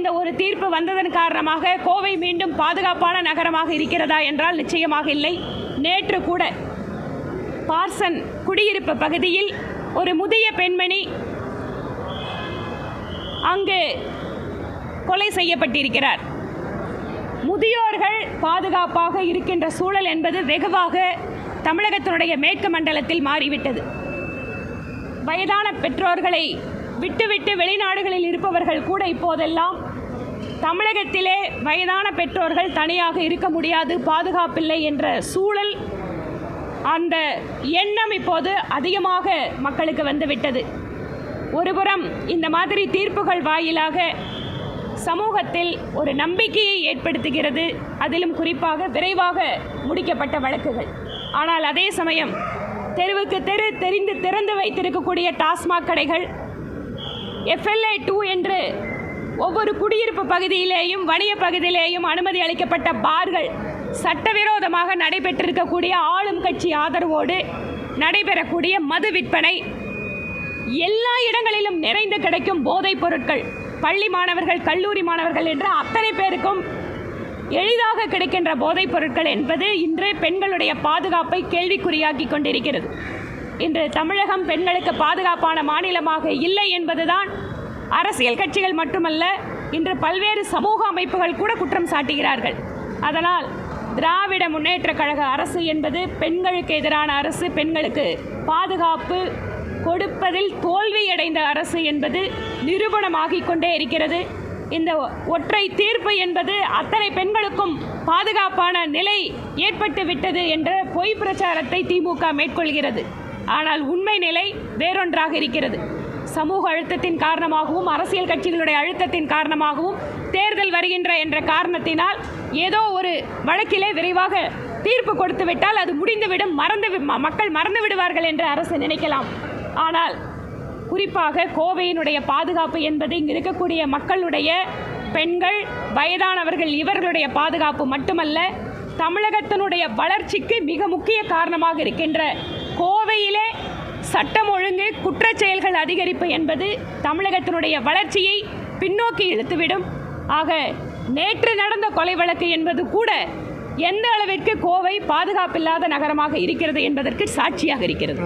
இந்த ஒரு தீர்ப்பு வந்ததன் காரணமாக கோவை மீண்டும் பாதுகாப்பான நகரமாக இருக்கிறதா என்றால் நிச்சயமாக இல்லை. நேற்று கூட பார்சன் குடியிருப்பு பகுதியில் ஒரு முதிய பெண்மணி அங்கு கொலை செய்யப்பட்டிருக்கிறார். முதியோர்கள் பாதுகாப்பாக இருக்கின்ற சூழல் என்பது வெகுவாக தமிழகத்தினுடைய மேற்கு மண்டலத்தில் மாறிவிட்டது. வயதான பெற்றோர்களை விட்டுவிட்டு வெளிநாடுகளில் இருப்பவர்கள் கூட இப்போதெல்லாம் தமிழகத்திலே வயதான பெற்றோர்கள் தனியாக இருக்க முடியாது, பாதுகாப்பில்லை என்ற சூழல், அந்த எண்ணம் இப்போது அதிகமாக மக்களுக்கு வந்துவிட்டது. ஒருபுறம் இந்த மாதிரி தீர்ப்புகள் வாயிலாக சமூகத்தில் ஒரு நம்பிக்கையை ஏற்படுத்துகிறது, அதிலும் குறிப்பாக விரைவாக முடிக்கப்பட்ட வழக்குகள். ஆனால் அதே சமயம் தெருவுக்கு தெரு திறந்து வைத்திருக்கக்கூடிய டாஸ்மாக் கடைகள், FLA 2 என்று ஒவ்வொரு குடியிருப்பு பகுதியிலேயும் வணிக பகுதியிலேயும் அனுமதி அளிக்கப்பட்ட பார்கள், சட்டவிரோதமாக நடைபெற்றிருக்கக்கூடிய ஆளும் கட்சி ஆதரவோடு நடைபெறக்கூடிய மது விற்பனை, எல்லா இடங்களிலும் நிறைந்து கிடைக்கும் போதைப் பொருட்கள், பள்ளி மாணவர்கள் கல்லூரி மாணவர்கள் என்று அத்தனை பேருக்கும் எளிதாக கிடைக்கின்ற போதைப் பொருட்கள் என்பது இன்று பெண்களுடைய பாதுகாப்பை கேள்விக்குறியாக்கி கொண்டிருக்கிறது. இன்று தமிழகம் பெண்களுக்கு பாதுகாப்பான மாநிலமாக இல்லை என்பதுதான் அரசியல் கட்சிகள் மட்டுமல்ல, இன்று பல்வேறு சமூக அமைப்புகள் கூட குற்றம் சாட்டுகிறார்கள். அதனால் திராவிட முன்னேற்றக் கழக அரசு என்பது பெண்களுக்கு எதிரான அரசு, பெண்களுக்கு பாதுகாப்பு கொடுப்பதில் தோல்வியடைந்த அரசு என்பது நிரூபணமாகிக் கொண்டே இருக்கிறது. இந்த ஒற்றை தீர்ப்பு என்பது அத்தனை பெண்களுக்கும் பாதுகாப்பான நிலை ஏற்பட்டு விட்டது என்ற பொய் பிரச்சாரத்தை திமுக மேற்கொள்கிறது. ஆனால் உண்மை நிலை வேறொன்றாக இருக்கிறது. சமூக அழுத்தத்தின் காரணமாகவும் அரசியல் கட்சிகளுடைய அழுத்தத்தின் காரணமாகவும் தேர்தல் வருகின்ற என்ற காரணத்தினால் ஏதோ ஒரு வழக்கிலே விரைவாக தீர்ப்பு கொடுத்து விட்டால் அது முடிந்துவிடும், மக்கள் மறந்து விடுவார்கள் என்று அரசு நினைக்கலாம். ஆனால் குறிப்பாக கோவையினுடைய பாதுகாப்பு என்பது இங்கு இருக்கக்கூடிய மக்களுடைய, பெண்கள், வயதானவர்கள் இவர்களுடைய பாதுகாப்பு மட்டுமல்ல, தமிழகத்தினுடைய வளர்ச்சிக்கு மிக முக்கிய காரணமாக இருக்கின்ற கோவையிலே சட்டம் ஒழுங்கு குற்றச் செயல்கள் அதிகரிப்பு என்பது தமிழகத்தினுடைய வளர்ச்சியை பின்னோக்கி இழுத்துவிடும். ஆக நேற்று நடந்த கொலை வழக்கு என்பது கூட எந்த அளவிற்கு கோவை பாதுகாப்பில்லாத நகரமாக இருக்கிறது என்பதற்கு சாட்சியாக இருக்கிறது.